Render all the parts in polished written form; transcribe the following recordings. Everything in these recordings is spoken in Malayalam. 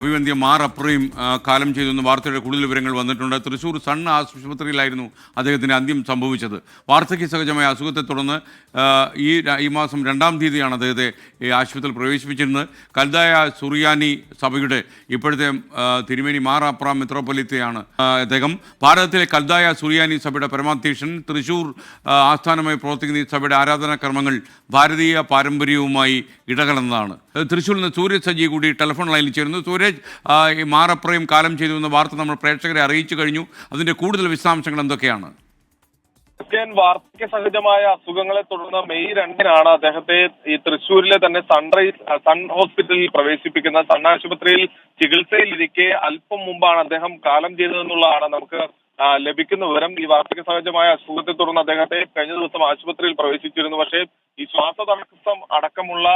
അഭിവന്ദ്യ മാർ അപ്രയും കാലം ചെയ്തെന്ന് വാർത്തയുടെ കൂടുതൽ വിവരങ്ങൾ വന്നിട്ടുണ്ട്. തൃശ്ശൂർ സൺ ആശുപത്രിയിലായിരുന്നു അദ്ദേഹത്തിന് അന്ത്യം സംഭവിച്ചത്. വാർദ്ധക്യ സഹജമായ അസുഖത്തെ തുടർന്ന് ഈ മാസം 2-ാം തീയതിയാണ് അദ്ദേഹത്തെ ഈ ആശുപത്രിയിൽ പ്രവേശിപ്പിച്ചിരുന്നത്. കൽദായ സുറിയാനി സഭയുടെ ഇപ്പോഴത്തെ തിരുമേനി മാർ അപ്ര മെത്രോപൊലിത്തയാണ് അദ്ദേഹം. ഭാരതത്തിലെ കൽദായ സുറിയാനി സഭയുടെ പരമാധ്യക്ഷൻ. തൃശ്ശൂർ ആസ്ഥാനമായി പ്രവർത്തിക്കുന്ന ഈ സഭയുടെ ആരാധനാക്രമങ്ങൾ ഭാരതീയ പാരമ്പര്യവുമായി ഇടകലർന്നതാണ്. തൃശ്ശൂരിൽ നിന്ന് സൂരജ് സജി കൂടി ടെലിഫോൺ ലൈനിൽ ചേരുന്നു. സൂരജ്, ഈ മാറപ്രയും കാലം ചെയ്തു എന്ന വാർത്ത നമ്മൾ പ്രേക്ഷകരെ അറിയിച്ചു കഴിഞ്ഞു. അതിന്റെ കൂടുതൽ വിശദാംശങ്ങൾ എന്തൊക്കെയാണ്? വാർദ്ധക്യ സഹജമായ അസുഖങ്ങളെ തുടർന്ന് മെയ് 2-നാണ് അദ്ദേഹത്തെ ഈ തൃശ്ശൂരിലെ തന്നെ സൺ ഹോസ്പിറ്റലിൽ പ്രവേശിപ്പിക്കുന്ന സൺ ആശുപത്രിയിൽ ചികിത്സയിലിരിക്കെ അല്പം മുമ്പാണ് അദ്ദേഹം കാലം ചെയ്തതെന്നുള്ളതാണ് നമുക്ക് ലഭിക്കുന്ന വിവരം. ഈ വാർദ്ധക്യ സഹജമായ അസുഖത്തെ തുടർന്ന് അദ്ദേഹത്തെ കഴിഞ്ഞ ദിവസം ആശുപത്രിയിൽ പ്രവേശിച്ചിരുന്നു. പക്ഷേ ഈ ശ്വാസതടസ്സം അടക്കമുള്ള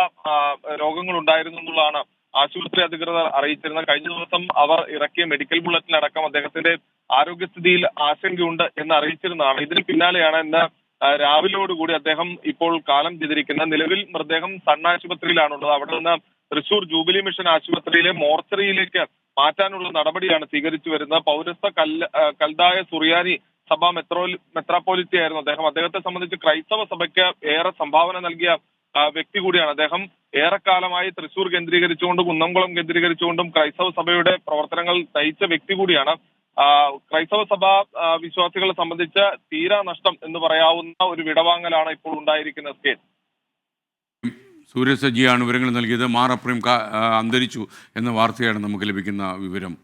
രോഗങ്ങൾ ഉണ്ടായിരുന്നു എന്നുള്ളതാണ് ആശുപത്രി അധികൃതർ അറിയിച്ചിരുന്നത്. കഴിഞ്ഞ ദിവസം അവർ ഇറക്കിയ മെഡിക്കൽ ബുള്ളറ്റിനടക്കം അദ്ദേഹത്തിന്റെ ആരോഗ്യസ്ഥിതിയിൽ ആശങ്കയുണ്ട് എന്ന് അറിയിച്ചിരുന്നതാണ്. ഇതിന് പിന്നാലെയാണ് ഇന്ന് രാവിലെയോടുകൂടി അദ്ദേഹം ഇപ്പോൾ കാലം ചെയ്തിരിക്കുന്നത്. നിലവിൽ മൃതദേഹം സൺ ആശുപത്രിയിലാണുള്ളത്. അവിടെ നിന്ന് തൃശൂർ ജൂബിലി മിഷൻ ആശുപത്രിയിലെ മോർച്ചറിയിലേക്ക് മാറ്റാനുള്ള നടപടിയാണ് സ്വീകരിച്ചു വരുന്നത്. പൗരസ്ത്യ കൽദായ സുറിയാനി സഭ മെത്രാപ്പോലിത്തയായിരുന്നു അദ്ദേഹം. അദ്ദേഹത്തെ സംബന്ധിച്ച് ക്രൈസ്തവ സഭയ്ക്ക് ഏറെ സംഭാവന നൽകിയ വ്യക്തി കൂടിയാണ് അദ്ദേഹം. ഏറെക്കാലമായി തൃശൂർ കേന്ദ്രീകരിച്ചുകൊണ്ടും കുന്നംകുളം കേന്ദ്രീകരിച്ചുകൊണ്ടും ക്രൈസ്തവ സഭയുടെ പ്രവർത്തനങ്ങൾ നയിച്ച വ്യക്തി കൂടിയാണ്. ക്രൈസ്തവ സഭ വിശ്വാസികളെ സംബന്ധിച്ച് തീരാ നഷ്ടം എന്ന് പറയാവുന്ന ഒരു വിടവാങ്ങലാണ് ഇപ്പോൾ ഉണ്ടായിരിക്കുന്നത്. സൂരജ് സജിയാണ് വിവരങ്ങൾ നൽകിയത്. മാർ അപ്രയും അന്തരിച്ചു എന്ന വാർത്തയാണ് നമുക്ക് ലഭിക്കുന്ന വിവരം.